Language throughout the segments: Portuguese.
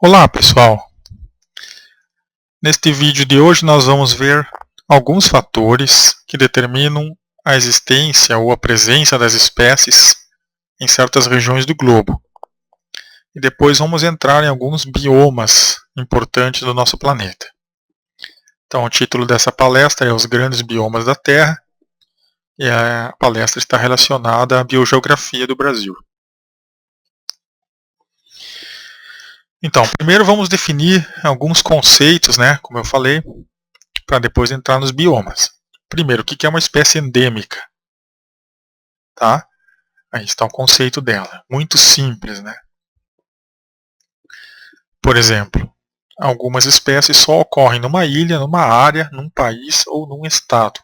Olá pessoal, neste vídeo de hoje nós vamos ver alguns fatores que determinam a existência ou a presença das espécies em certas regiões do globo. E depois vamos entrar em alguns biomas importantes do nosso planeta. Então o título dessa palestra é Os Grandes Biomas da Terra e a palestra está relacionada à biogeografia do Brasil. Então, primeiro vamos definir alguns conceitos, como eu falei, para depois entrar nos biomas. Primeiro, o que é uma espécie endêmica? Tá? Aí está o conceito dela. Muito simples, né? Por exemplo, algumas espécies só ocorrem numa ilha, numa área, num país ou num estado.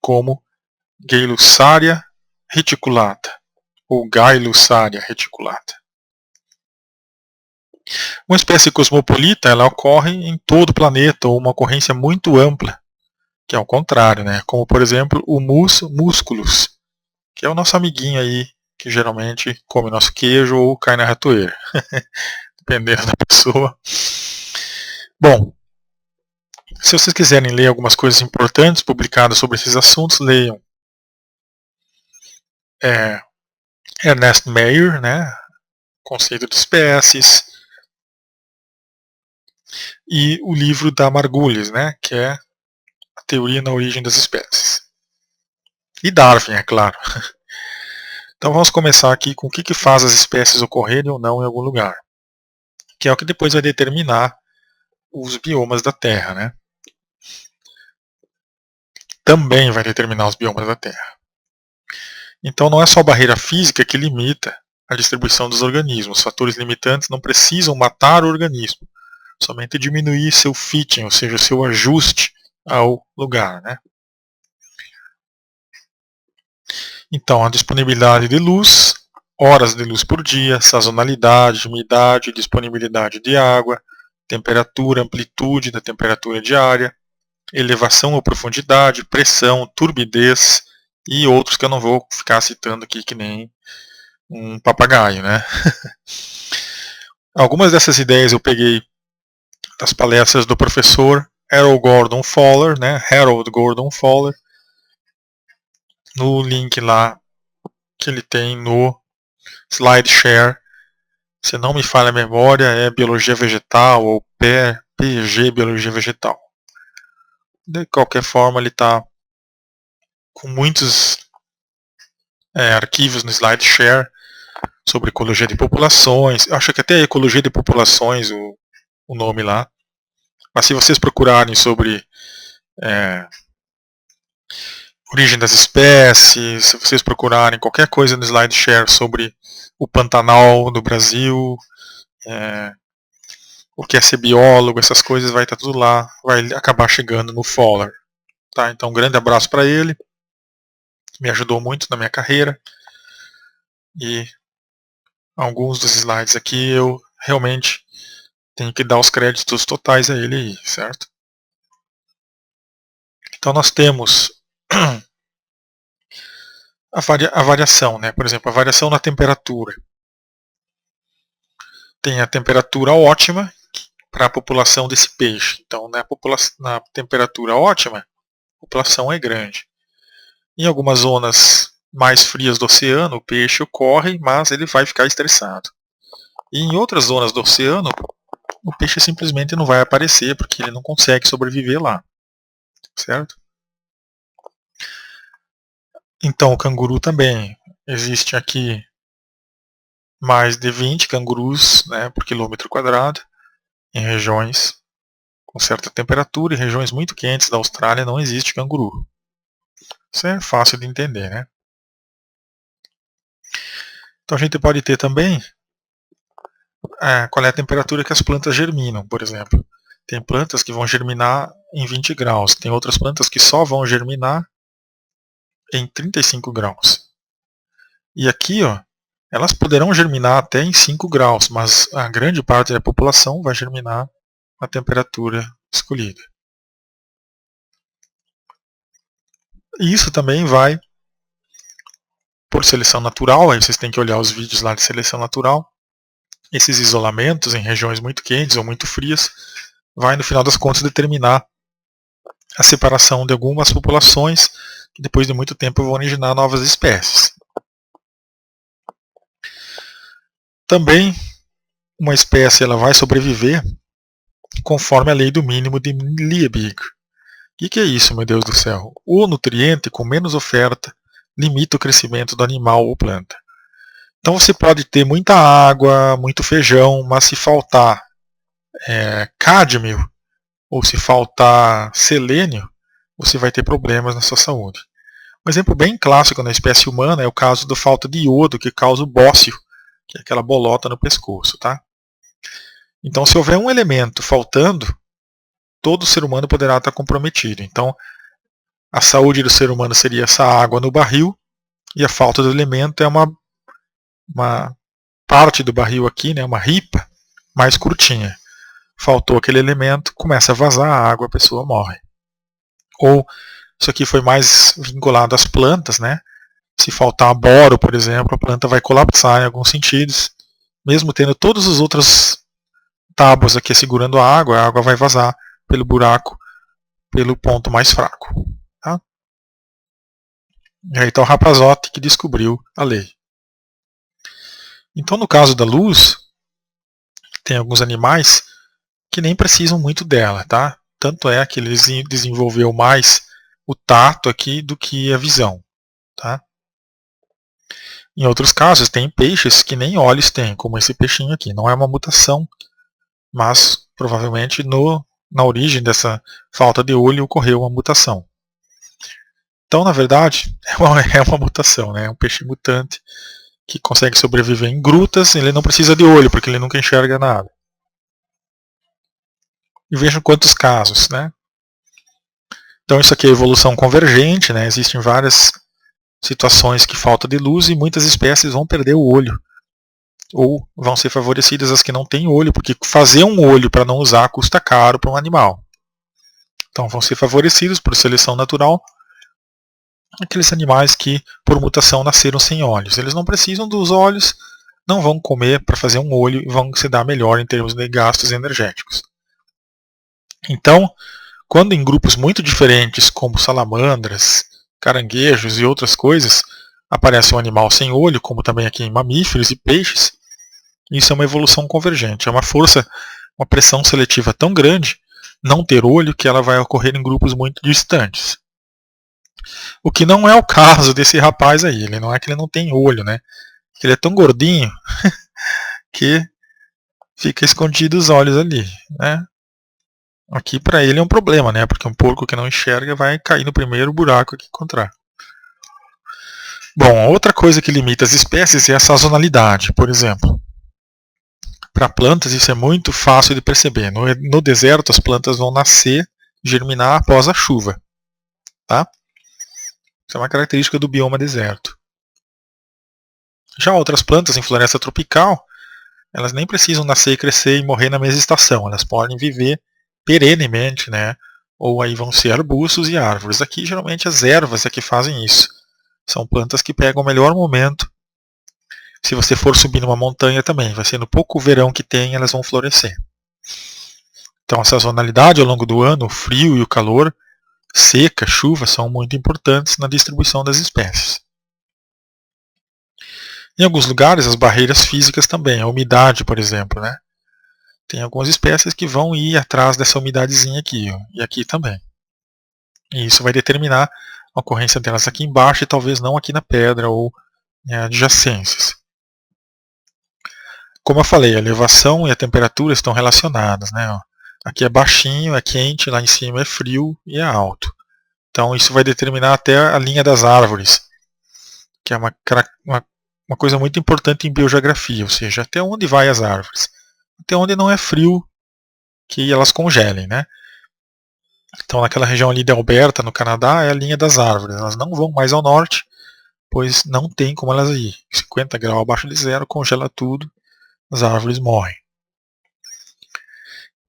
Como Gaylussaria reticulata ou Gaylussaria reticulata. Uma espécie cosmopolita, ela ocorre em todo o planeta, ou uma ocorrência muito ampla, que é o contrário, né? Como por exemplo o Mus musculus, que é o nosso amiguinho aí, que geralmente come nosso queijo ou cai na ratoeira, dependendo da pessoa. Bom, se vocês quiserem ler algumas coisas importantes publicadas sobre esses assuntos, leiam Ernest Mayr, Conceito de Espécies, e o livro da Margulis, que é A Teoria na Origem das Espécies. E Darwin, é claro. Então vamos começar aqui com o que faz as espécies ocorrerem ou não em algum lugar, que é o que depois vai determinar os biomas da Terra, Também vai determinar os biomas da Terra. Então não é só a barreira física que limita a distribuição dos organismos. Fatores limitantes não precisam matar o organismo, somente diminuir seu fitting, ou seja, seu ajuste ao lugar. Então a disponibilidade de luz, horas de luz por dia, sazonalidade, umidade, disponibilidade de água, temperatura, amplitude da temperatura diária, elevação ou profundidade, pressão, turbidez e outros que eu não vou ficar citando aqui que nem um papagaio, Algumas dessas ideias eu peguei das palestras do professor Harold Gordon Fowler, Harold Gordon Fowler, no link lá que ele tem no SlideShare. Se não me falha a memória, é Biologia Vegetal ou PG Biologia Vegetal. De qualquer forma, ele está com muitos arquivos no SlideShare sobre ecologia de populações. Acho que até ecologia de populações o nome lá. Mas se vocês procurarem sobre origem das espécies, se vocês procurarem qualquer coisa no SlideShare sobre o Pantanal do Brasil, o que é ser biólogo, essas coisas, vai estar tudo lá, vai acabar chegando no Fowler. Tá? Então um grande abraço para ele, me ajudou muito na minha carreira, e alguns dos slides aqui eu realmente tenho que dar os créditos totais a ele aí, certo? Então nós temos a variação, por exemplo, a variação na temperatura. Tem a temperatura ótima para a população desse peixe. Então, na temperatura ótima, a população é grande. Em algumas zonas mais frias do oceano, o peixe ocorre, mas ele vai ficar estressado. E em outras zonas do oceano, o peixe simplesmente não vai aparecer, porque ele não consegue sobreviver lá. Certo? Então, o canguru também. Existe aqui mais de 20 cangurus por quilômetro quadrado, em regiões com certa temperatura. Em regiões muito quentes da Austrália não existe canguru. Isso é fácil de entender, Então a gente pode ter também qual é a temperatura que as plantas germinam, por exemplo. Tem plantas que vão germinar em 20 graus, tem outras plantas que só vão germinar em 35 graus. E aqui, elas poderão germinar até em 5 graus, mas a grande parte da população vai germinar a temperatura escolhida. E isso também vai por seleção natural, aí vocês têm que olhar os vídeos lá de seleção natural. esses isolamentos em regiões muito quentes ou muito frias vai, no final das contas, determinar a separação de algumas populações que depois de muito tempo vão originar novas espécies. Também uma espécie ela vai sobreviver conforme a lei do mínimo de Liebig. O que é isso, meu Deus do céu? O nutriente com menos oferta limita o crescimento do animal ou planta. Então você pode ter muita água, muito feijão, mas se faltar cádmio ou se faltar selênio, você vai ter problemas na sua saúde. Um exemplo bem clássico na espécie humana é o caso da falta de iodo, que causa o bócio, que é aquela bolota no pescoço. Tá? Então, se houver um elemento faltando, todo ser humano poderá estar comprometido. Então, a saúde do ser humano seria essa água no barril, e a falta do elemento é uma parte do barril aqui, né, uma ripa mais curtinha. Faltou aquele elemento, começa a vazar a água, a pessoa morre. Ou, isso aqui foi mais vinculado às plantas, né? Se faltar boro, por exemplo, a planta vai colapsar em alguns sentidos, mesmo tendo todas as outras tábuas aqui segurando a água vai vazar pelo buraco, pelo ponto mais fraco. Tá? E aí está o Rapazotti que descobriu a lei. Então, no caso da luz, tem alguns animais que nem precisam muito dela, tá? Tanto é que ele desenvolveu mais o tato aqui do que a visão, tá? Em outros casos, tem peixes que nem olhos têm, como esse peixinho aqui. Não é uma mutação, mas provavelmente na origem dessa falta de olho ocorreu uma mutação. Então, na verdade, é uma mutação, né? É um peixe mutante que consegue sobreviver em grutas. Ele não precisa de olho, porque ele nunca enxerga nada. E vejam quantos casos, né? Então isso aqui é evolução convergente, né? Existem várias situações que falta de luz e muitas espécies vão perder o olho. Ou vão ser favorecidas as que não têm olho, porque fazer um olho para não usar custa caro para um animal. Então vão ser favorecidos por seleção natural aqueles animais que por mutação nasceram sem olhos. Eles não precisam dos olhos, não vão comer para fazer um olho e vão se dar melhor em termos de gastos energéticos. Então, quando em grupos muito diferentes, como salamandras, caranguejos e outras coisas, aparece um animal sem olho, como também aqui em mamíferos e peixes, isso é uma evolução convergente. É uma força, uma pressão seletiva tão grande, não ter olho, que ela vai ocorrer em grupos muito distantes. O que não é o caso desse rapaz aí. Ele não é que ele não tem olho, né? Ele é tão gordinho que fica escondido os olhos ali, né? Aqui para ele é um problema, né? Porque um porco que não enxerga vai cair no primeiro buraco que encontrar. Bom, outra coisa que limita as espécies é a sazonalidade, por exemplo. Para plantas isso é muito fácil de perceber. No deserto as plantas vão nascer, germinar após a chuva. Tá? Isso é uma característica do bioma deserto. Já outras plantas em floresta tropical, elas nem precisam nascer, crescer e morrer na mesma estação. Elas podem viver perenemente, né? Ou aí vão ser arbustos e árvores. Aqui geralmente as ervas é que fazem isso. São plantas que pegam o melhor momento. Se você for subir numa montanha também, vai ser no pouco verão que tem, elas vão florescer. Então a sazonalidade ao longo do ano, o frio e o calor, seca, chuva, são muito importantes na distribuição das espécies. Em alguns lugares as barreiras físicas também, a umidade, por exemplo, né? Tem algumas espécies que vão ir atrás dessa umidadezinha aqui, ó, e aqui também. E isso vai determinar a ocorrência delas aqui embaixo e talvez não aqui na pedra ou em adjacências. Como eu falei, a elevação e a temperatura estão relacionadas, né? Aqui é baixinho, é quente, lá em cima é frio e é alto. Então isso vai determinar até a linha das árvores, que é uma coisa muito importante em biogeografia, ou seja, até onde vai as árvores. Até onde não é frio que elas congelem, né? Então naquela região ali de Alberta, no Canadá, é a linha das árvores. Elas não vão mais ao norte, pois não tem como elas ir. 50 graus abaixo de zero, congela tudo, as árvores morrem.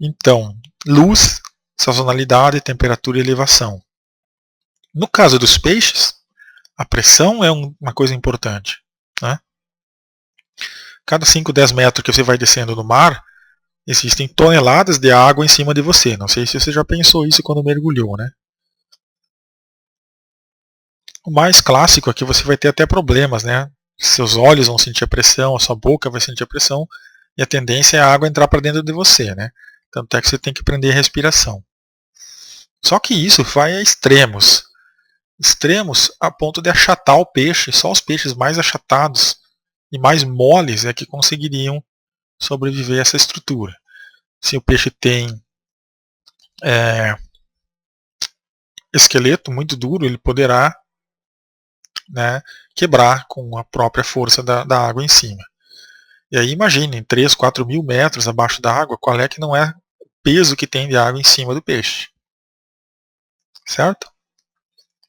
Então, luz, sazonalidade, temperatura e elevação. No caso dos peixes, a pressão é uma coisa importante. Né? Cada 5, 10 metros que você vai descendo no mar, existem toneladas de água em cima de você. Não sei se você já pensou isso quando mergulhou, né? O mais clássico é que você vai ter até problemas, né? Seus olhos vão sentir a pressão, a sua boca vai sentir a pressão, e a tendência é a água entrar para dentro de você, né? Tanto é que você tem que prender a respiração. Só que isso vai a extremos. Extremos a ponto de achatar o peixe. Só os peixes mais achatados e mais moles é que conseguiriam sobreviver a essa estrutura. Se o peixe tem esqueleto muito duro, ele poderá, né, quebrar com a própria força da água em cima. E aí imaginem, 3, 4 mil metros abaixo da água, qual é que não é o peso que tem de água em cima do peixe. Certo?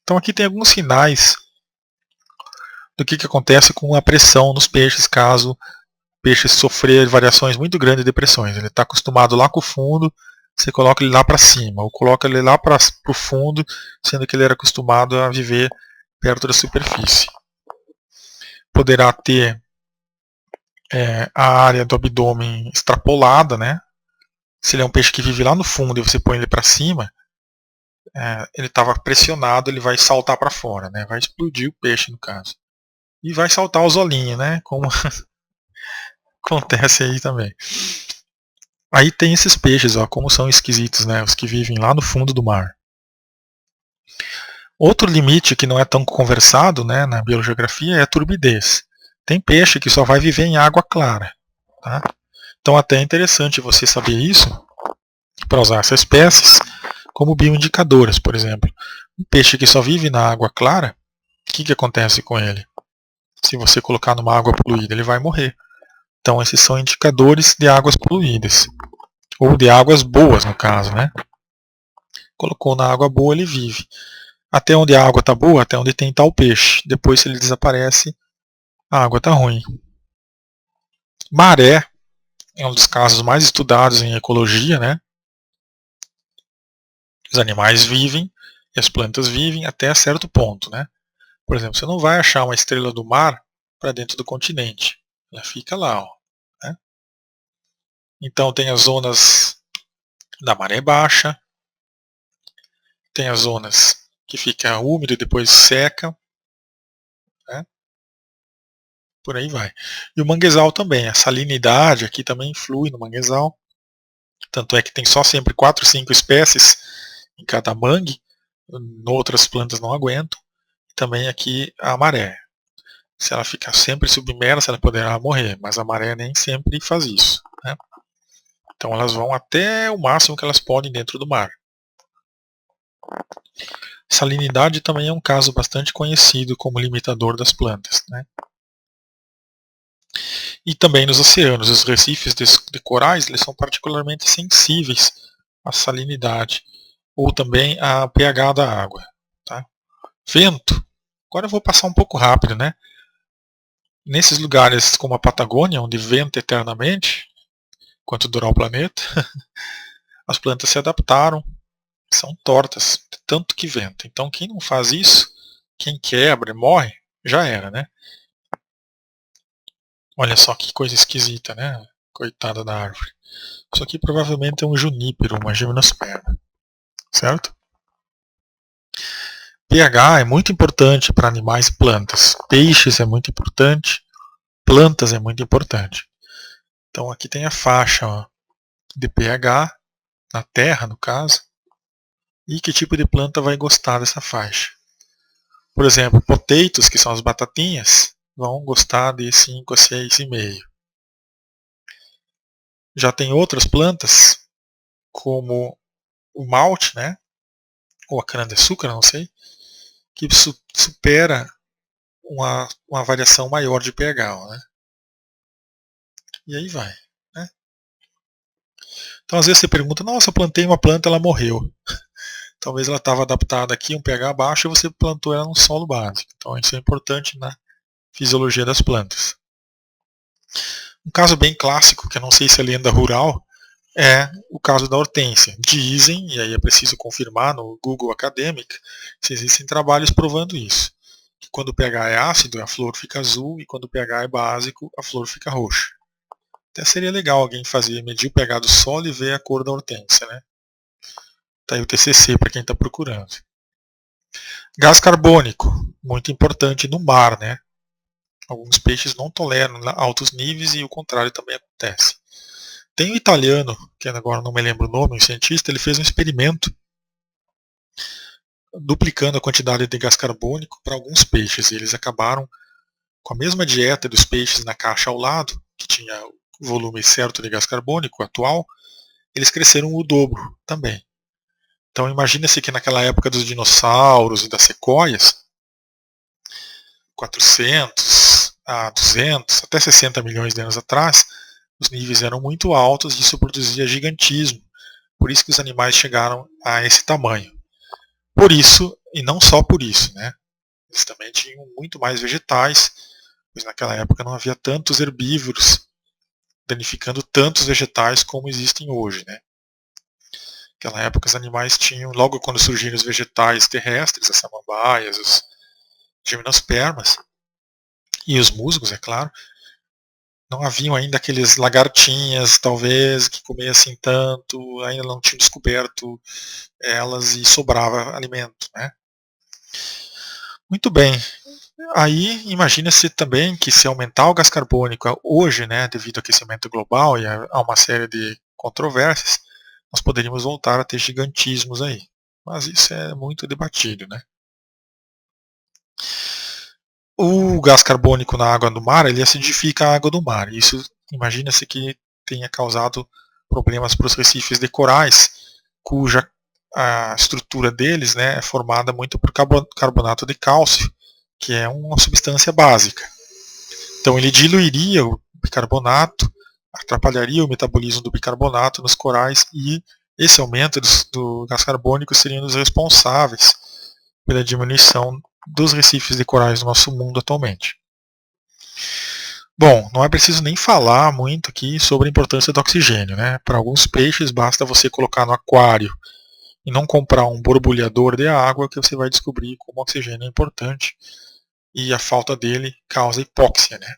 Então aqui tem alguns sinais do que acontece com a pressão nos peixes, caso o peixe sofrer variações muito grandes de pressões. Ele está acostumado lá com o fundo, você coloca ele lá para cima, ou coloca ele lá para o fundo, sendo que ele era acostumado a viver perto da superfície. Poderá ter a área do abdômen extrapolada, né? Se ele é um peixe que vive lá no fundo e você põe ele para cima, ele estava pressionado, ele vai saltar para fora, né? Vai explodir o peixe no caso. E vai saltar os olhinhos, né? Como acontece aí também. Aí tem esses peixes, ó, como são esquisitos, né? Os que vivem lá no fundo do mar. Outro limite que não é tão conversado, né, na biogeografia é a turbidez. Tem peixe que só vai viver em água clara. Tá? Então até é interessante você saber isso para usar essas espécies como bioindicadoras, por exemplo. Um peixe que só vive na água clara, o que acontece com ele? Se você colocar numa água poluída, ele vai morrer. Então esses são indicadores de águas poluídas. Ou de águas boas, no caso, né? Colocou na água boa, ele vive. Até onde a água está boa, até onde tem tal peixe. Depois, se ele desaparece, a água está ruim. Maré é um dos casos mais estudados em ecologia, né? Os animais vivem e as plantas vivem até certo ponto, né? Por exemplo, você não vai achar uma estrela do mar para dentro do continente. Ela fica lá, ó, né? Então tem as zonas da maré baixa, tem as zonas que fica úmido e depois seca, né? Por aí vai. E o manguezal também, a salinidade aqui também influi no manguezal. Tanto é que tem só sempre 4, 5 espécies em cada mangue, outras plantas não aguentam. Também aqui a maré. Se ela ficar sempre submersa, ela poderá morrer, mas a maré nem sempre faz isso, né? Então elas vão até o máximo que elas podem dentro do mar. Salinidade também é um caso bastante conhecido como limitador das plantas, né? E também nos oceanos, os recifes de corais eles são particularmente sensíveis à salinidade ou também ao pH da água. Tá? Vento. Agora eu vou passar um pouco rápido, né? Nesses lugares como a Patagônia, onde venta eternamente, enquanto durar o planeta, as plantas se adaptaram, são tortas, tanto que venta. Então quem não faz isso, quem quebra e morre, já era, né? Olha só que coisa esquisita, né? Coitada da árvore. Isso aqui provavelmente é um junípero, uma gimnosperma. Certo? pH é muito importante para animais e plantas. Peixes é muito importante. Plantas é muito importante. Então aqui tem a faixa, ó, de pH, na terra no caso. E que tipo de planta vai gostar dessa faixa. Por exemplo, potatoes, que são as batatinhas, vão gostar de 5 a 6,5. Já tem outras plantas, como o malte, né? Ou a cana-de-açúcar, não sei, que supera uma variação maior de pH. Né? E aí vai. Né? Então às vezes você pergunta, nossa, eu plantei uma planta, ela morreu. Talvez ela estava adaptada aqui, um pH baixo, e você plantou ela num solo básico. Então isso é importante na fisiologia das plantas. Um caso bem clássico, que eu não sei se é lenda rural, é o caso da hortênsia. Dizem, e aí é preciso confirmar no Google Academic, se existem trabalhos provando isso, que quando o pH é ácido, a flor fica azul, e quando o pH é básico, a flor fica roxa. Até seria legal alguém medir o pH do solo e ver a cor da hortênsia, né? Tá aí o TCC para quem está procurando. Gás carbônico, muito importante no mar, né? Alguns peixes não toleram altos níveis e o contrário também acontece. Tem um italiano, que agora não me lembro o nome, um cientista, ele fez um experimento duplicando a quantidade de gás carbônico para alguns peixes. E eles acabaram com a mesma dieta dos peixes na caixa ao lado, que tinha o volume certo de gás carbônico atual, eles cresceram o dobro também. Então imagina-se que naquela época dos dinossauros e das sequoias, 400 a 200, até 60 milhões de anos atrás, os níveis eram muito altos e isso produzia gigantismo. Por isso que os animais chegaram a esse tamanho. Por isso, e não só por isso, né? Eles também tinham muito mais vegetais, pois naquela época não havia tantos herbívoros danificando tantos vegetais como existem hoje, né? Naquela época os animais tinham, logo quando surgiram os vegetais terrestres, as samambaias, os gimnospermas e os musgos, é claro, não haviam ainda aqueles lagartinhas, talvez, que comessem tanto, ainda não tinham descoberto elas e sobrava alimento, né? Muito bem. Aí imagina-se também que se aumentar o gás carbônico hoje, né, devido ao aquecimento global e a uma série de controvérsias, nós poderíamos voltar a ter gigantismos aí. Mas isso é muito debatido, né? O gás carbônico na água do mar, ele acidifica a água do mar. Isso imagina-se que tenha causado problemas para os recifes de corais, cuja a estrutura deles, né, é formada muito por carbonato de cálcio, que é uma substância básica. Então ele diluiria o bicarbonato, atrapalharia o metabolismo do bicarbonato nos corais e esse aumento do gás carbônico seria um dos responsáveis pela diminuição dos recifes de corais no nosso mundo atualmente. Bom, não é preciso nem falar muito aqui sobre a importância do oxigênio, né? Para alguns peixes basta você colocar no aquário e não comprar um borbulhador de água que você vai descobrir como o oxigênio é importante e a falta dele causa hipóxia, né?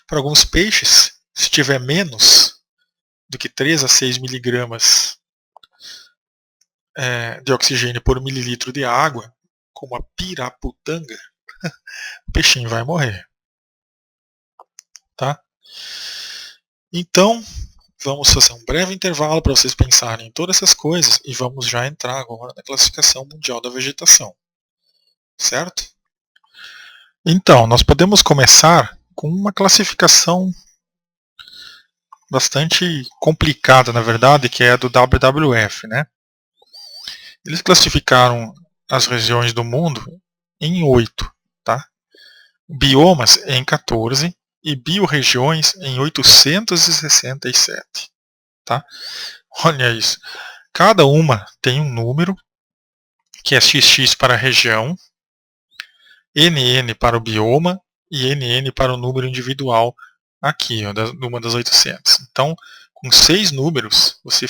Para alguns peixes, se tiver menos do que 3 a 6 miligramas de oxigênio por mililitro de água, como a piraputanga, o peixinho vai morrer. Tá? Então, vamos fazer um breve intervalo para vocês pensarem em todas essas coisas e vamos já entrar agora na classificação mundial da vegetação. Certo? Então, nós podemos começar com uma classificação bastante complicada, na verdade, que é a do WWF, né? Eles classificaram as regiões do mundo em 8, tá? Biomas em 14 e biorregiões em 867, tá? Olha isso. Cada uma tem um número, que é XX para a região, NN para o bioma e NN para o número individual aqui, ó, uma das 800. Então, com 6 números, você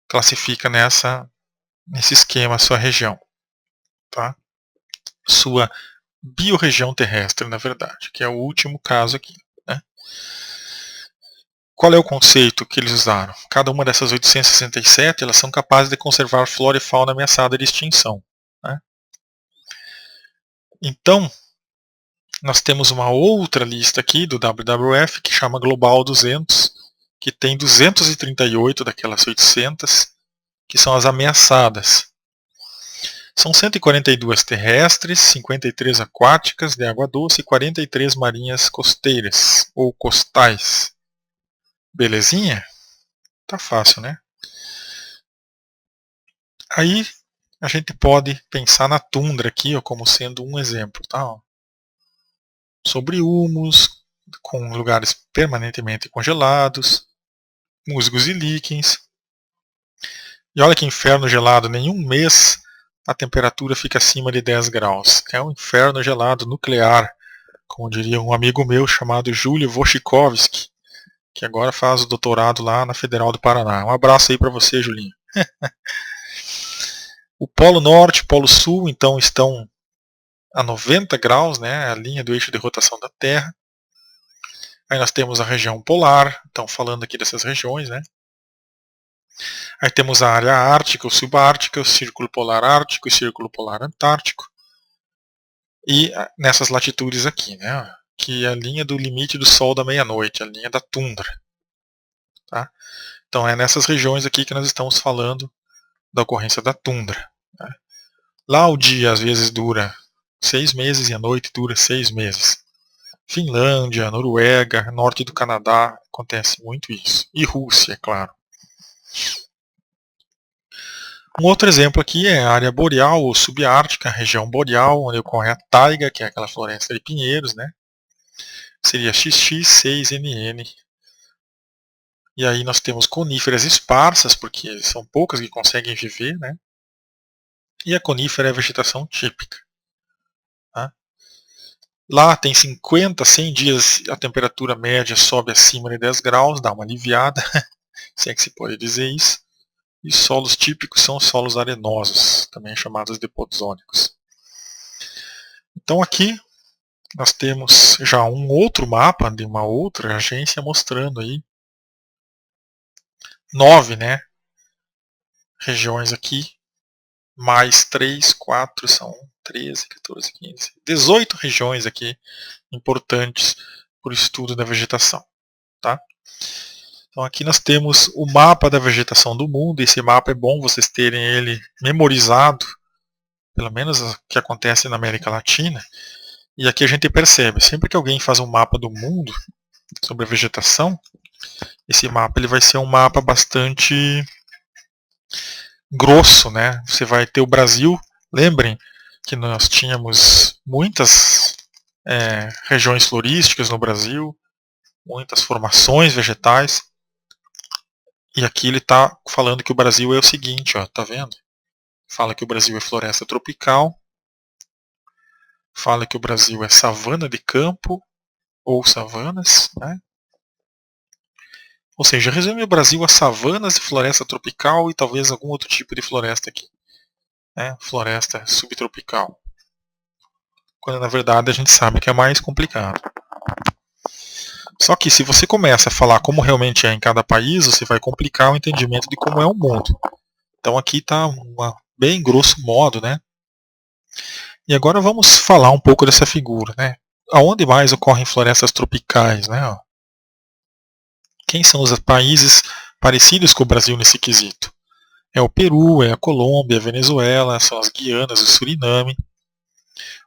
classifica nesse esquema a sua região, tá? Sua biorregião terrestre, na verdade, que é o último caso aqui, né? Qual é o conceito que eles usaram? Cada uma dessas 867, elas são capazes de conservar flora e fauna ameaçada de extinção, né? Então, nós temos uma outra lista aqui do WWF que chama Global 200, que tem 238 daquelas 800, que são as ameaçadas. São 142 terrestres, 53 aquáticas de água doce e 43 marinhas costeiras ou costais. Belezinha? Tá fácil, né? Aí a gente pode pensar na tundra aqui ó, como sendo um exemplo, tá? Sobre humus, com lugares permanentemente congelados, musgos e líquens. E olha que inferno gelado, nenhum mês a temperatura fica acima de 10 graus. É um inferno gelado nuclear, como diria um amigo meu chamado Júlio Wojcikowski, que agora faz o doutorado lá na Federal do Paraná. Um abraço aí para você, Julinho. O Polo Norte e o Polo Sul, então, estão a 90 graus, né, a linha do eixo de rotação da Terra. Aí nós temos a região polar, então falando aqui dessas regiões, né. Aí temos a área ártica ou subártica, o círculo polar ártico e o círculo polar antártico. E nessas latitudes aqui, né, que é a linha do limite do sol da meia-noite, a linha da tundra. Tá? Então é nessas regiões aqui que nós estamos falando da ocorrência da tundra. Né? Lá o dia às vezes dura 6 meses e a noite dura 6 meses. Finlândia, Noruega, norte do Canadá, acontece muito isso. E Rússia, é claro. Um outro exemplo aqui é a área boreal ou subártica, a região boreal, onde ocorre a taiga, que é aquela floresta de pinheiros, né? Seria XX6NN. E aí nós temos coníferas esparsas, porque são poucas que conseguem viver, né? E a conífera é a vegetação típica. Tá? Lá tem 50, 100 dias a temperatura média sobe acima de 10 graus, dá uma aliviada, se é que se pode dizer isso. E solos típicos são solos arenosos, também chamados de podzônicos. Então aqui nós temos já um outro mapa de uma outra agência mostrando aí 9, né, regiões aqui, mais 3, 4, são 13, 14, 15, 18 regiões aqui importantes para o estudo da vegetação. Tá? Então aqui nós temos o mapa da vegetação do mundo. Esse mapa é bom vocês terem ele memorizado, pelo menos o que acontece na América Latina. E aqui a gente percebe, sempre que alguém faz um mapa do mundo sobre a vegetação, esse mapa ele vai ser um mapa bastante grosso, né? Você vai ter o Brasil, lembrem que nós tínhamos muitas regiões florísticas no Brasil, muitas formações vegetais, e aqui ele está falando que o Brasil é o seguinte, ó, tá vendo? Fala que o Brasil é floresta tropical, fala que o Brasil é savana de campo, ou savanas, né? Ou seja, resume o Brasil a savanas e floresta tropical e talvez algum outro tipo de floresta aqui, né? Floresta subtropical. Quando na verdade a gente sabe que é mais complicado. Só que se você começa a falar como realmente é em cada país, você vai complicar o entendimento de como é o mundo. Então aqui está bem grosso modo, né? E agora vamos falar um pouco dessa figura, né? Aonde mais ocorrem florestas tropicais, né? Quem são os países parecidos com o Brasil nesse quesito? É o Peru, é a Colômbia, a Venezuela, são as Guianas, o Suriname,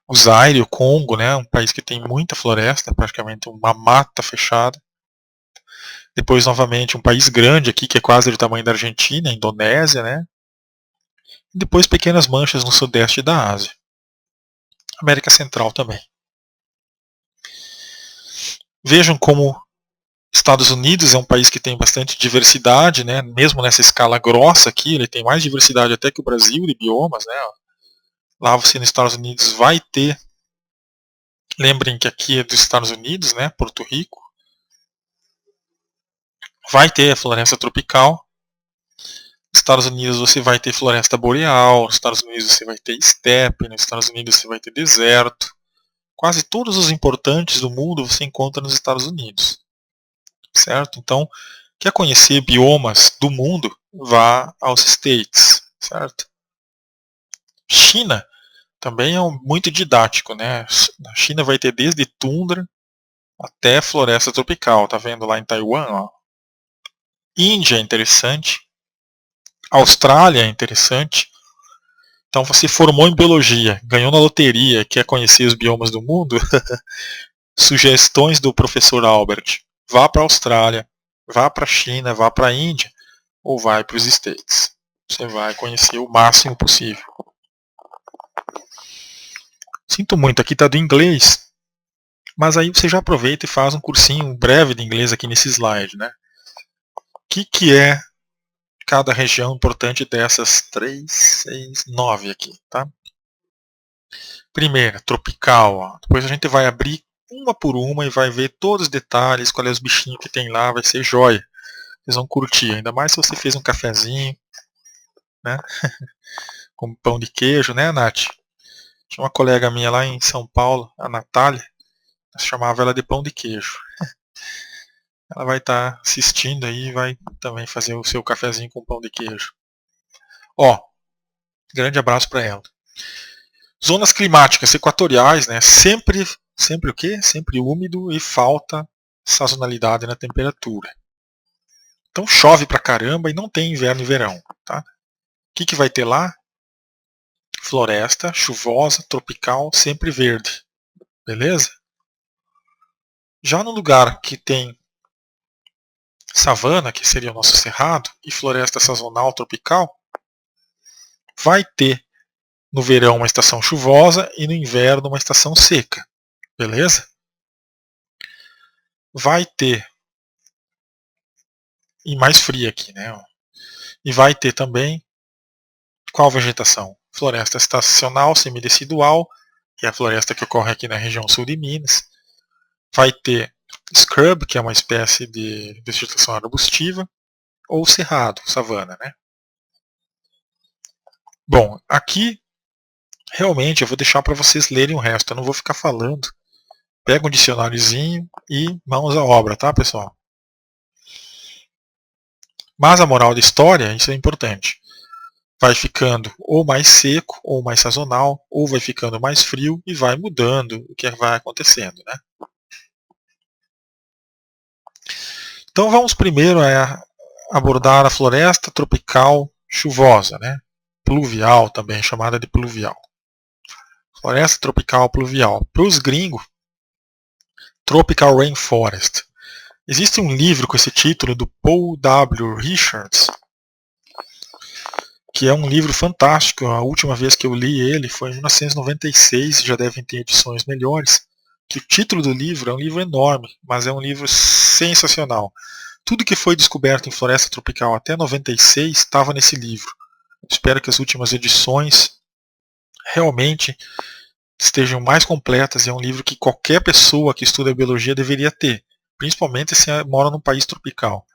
o Zaire, o Congo, né? Um país que tem muita floresta, praticamente uma mata fechada. Depois, novamente, um país grande aqui, que é quase do tamanho da Argentina, a Indonésia, né? E depois pequenas manchas no sudeste da Ásia. América Central também. Vejam como Estados Unidos é um país que tem bastante diversidade, né? Mesmo nessa escala grossa aqui, ele tem mais diversidade até que o Brasil de biomas, né? Lá você nos Estados Unidos vai ter, lembrem que aqui é dos Estados Unidos, né? Porto Rico. Vai ter a floresta tropical. Nos Estados Unidos você vai ter floresta boreal, nos Estados Unidos você vai ter estepe, nos Estados Unidos você vai ter deserto. Quase todos os importantes do mundo você encontra nos Estados Unidos. Certo? Então, quer conhecer biomas do mundo? Vá aos States. Certo? China também é muito didático, né? A China vai ter desde tundra até floresta tropical. Tá vendo lá em Taiwan? Ó. Índia é interessante. Austrália é interessante. Então você formou em biologia, ganhou na loteria, quer conhecer os biomas do mundo? Sugestões do professor Albert. Vá para a Austrália, vá para a China, vá para a Índia ou vai para os States. Você vai conhecer o máximo possível. Sinto muito, aqui está do inglês, mas aí você já aproveita e faz um cursinho breve de inglês aqui nesse slide, né? O que é cada região importante dessas 3, 6, 9 aqui, tá? Primeira, tropical. Ó. Depois a gente vai abrir uma por uma e vai ver todos os detalhes, qual é os bichinhos que tem lá, vai ser joia. Vocês vão curtir, ainda mais se você fez um cafezinho, né? com pão de queijo, né, Nath? Tinha uma colega minha lá em São Paulo, a Natália, chamava ela de pão de queijo. Ela vai estar assistindo aí e vai também fazer o seu cafezinho com pão de queijo. Ó, grande abraço para ela. Zonas climáticas equatoriais, né? Sempre o quê? Sempre úmido e falta sazonalidade na temperatura. Então chove pra caramba e não tem inverno e verão, tá? O que vai ter lá? Floresta chuvosa, tropical, sempre verde. Beleza? Já no lugar que tem savana, que seria o nosso cerrado, e floresta sazonal tropical, vai ter no verão uma estação chuvosa e no inverno uma estação seca. Beleza? Vai ter, e mais fria aqui, né? E vai ter também qual vegetação? Floresta estacional semidecidual, que é a floresta que ocorre aqui na região sul de Minas. Vai ter scrub, que é uma espécie de vegetação arbustiva, ou cerrado, savana, né? Bom, aqui realmente eu vou deixar para vocês lerem o resto, eu não vou ficar falando. Pega um dicionáriozinho e mãos à obra, tá, pessoal? Mas a moral da história, isso é importante. Vai ficando ou mais seco, ou mais sazonal, ou vai ficando mais frio e vai mudando o que vai acontecendo, né? Então vamos primeiro abordar a floresta tropical chuvosa, né? Pluvial também, chamada de pluvial. Floresta tropical pluvial. Para os gringos, Tropical Rainforest. Existe um livro com esse título do Paul W. Richards, que é um livro fantástico. A última vez que eu li ele foi em 1996, já devem ter edições melhores. Que o título do livro é um livro enorme, mas é um livro sensacional. Tudo que foi descoberto em floresta tropical até 96 estava nesse livro. Espero que as últimas edições realmente estejam mais completas. É um livro que qualquer pessoa que estuda biologia deveria ter, principalmente se mora num país tropical.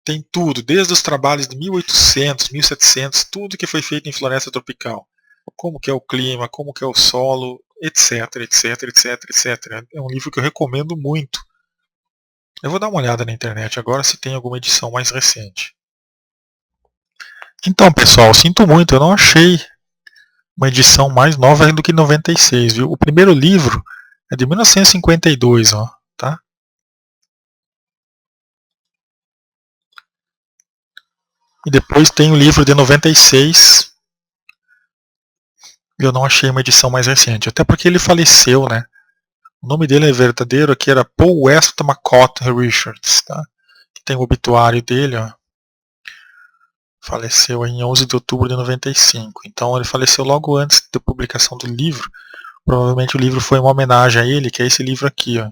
Tem tudo, desde os trabalhos de 1800, 1700, tudo que foi feito em floresta tropical. Como que é o clima, como que é o solo, etc, etc, etc, etc. É um livro que eu recomendo muito. Eu vou dar uma olhada na internet agora se tem alguma edição mais recente. Então, pessoal, sinto muito, eu não achei uma edição mais nova do que 96, viu? O primeiro livro é de 1952, ó, tá? E depois tem o livro de 96. Eu não achei uma edição mais recente, até porque ele faleceu, né? O nome dele é verdadeiro aqui era Paul Westmacott Richards, tá? Tem o obituário dele, ó. Faleceu em 11 de outubro de 95. Então ele faleceu logo antes da publicação do livro. Provavelmente o livro foi uma homenagem a ele, que é esse livro aqui, ó.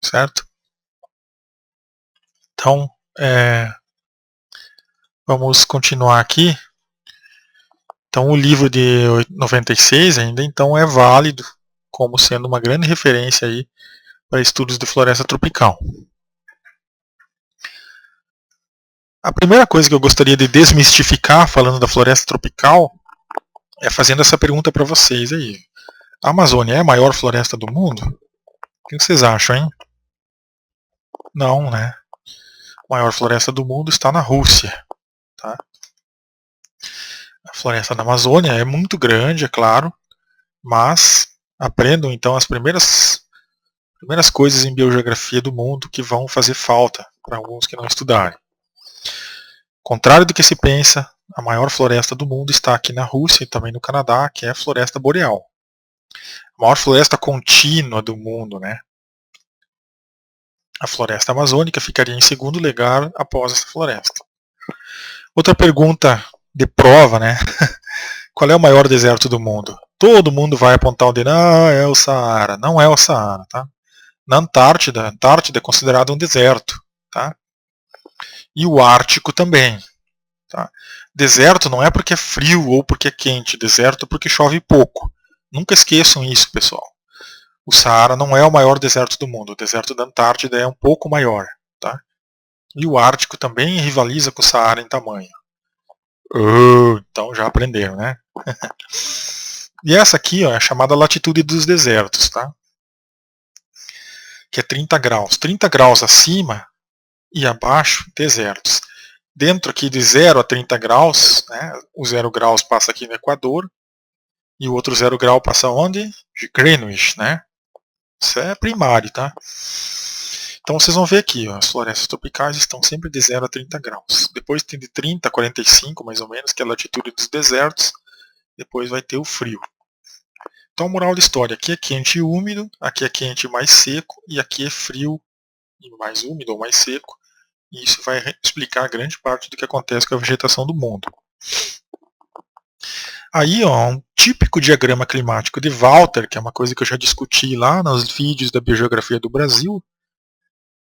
Certo? Então, vamos continuar aqui. Então o livro de 96 ainda então é válido como sendo uma grande referência aí para estudos de floresta tropical. A primeira coisa que eu gostaria de desmistificar falando da floresta tropical é fazendo essa pergunta para vocês aí. A Amazônia é a maior floresta do mundo? O que vocês acham, hein? Não, né? A maior floresta do mundo está na Rússia. Tá? A floresta da Amazônia é muito grande, é claro, mas aprendam então as primeiras coisas em biogeografia do mundo que vão fazer falta para alguns que não estudarem. Contrário do que se pensa, a maior floresta do mundo está aqui na Rússia e também no Canadá, que é a floresta boreal. A maior floresta contínua do mundo, né? A floresta amazônica ficaria em segundo lugar após essa floresta. Outra pergunta de prova, né? Qual é o maior deserto do mundo? Todo mundo vai apontar o dedo, é o Saara. Não é o Saara, tá? Na Antártida, a Antártida é considerada um deserto, tá? E o Ártico também. Tá? Deserto não é porque é frio ou porque é quente, deserto é porque chove pouco. Nunca esqueçam isso, pessoal. O Saara não é o maior deserto do mundo, o deserto da Antártida é um pouco maior. Tá? E o Ártico também rivaliza com o Saara em tamanho. Então já aprenderam, né? E essa aqui, ó, é a chamada latitude dos desertos, tá? Que é 30 graus. 30 graus acima e abaixo, desertos. Dentro aqui de 0 a 30 graus, né, o 0 graus passa aqui no Equador, e o outro 0 grau passa onde? De Greenwich, né? Isso é primário, tá? Então vocês vão ver aqui, ó, as florestas tropicais estão sempre de 0 a 30 graus. Depois tem de 30 a 45, mais ou menos, que é a latitude dos desertos. Depois vai ter o frio. Então, moral da história, aqui é quente e úmido, aqui é quente e mais seco, e aqui é frio e mais úmido ou mais seco. E isso vai explicar grande parte do que acontece com a vegetação do mundo. Aí, ó, um típico diagrama climático de Walter, que é uma coisa que eu já discuti lá nos vídeos da Biogeografia do Brasil,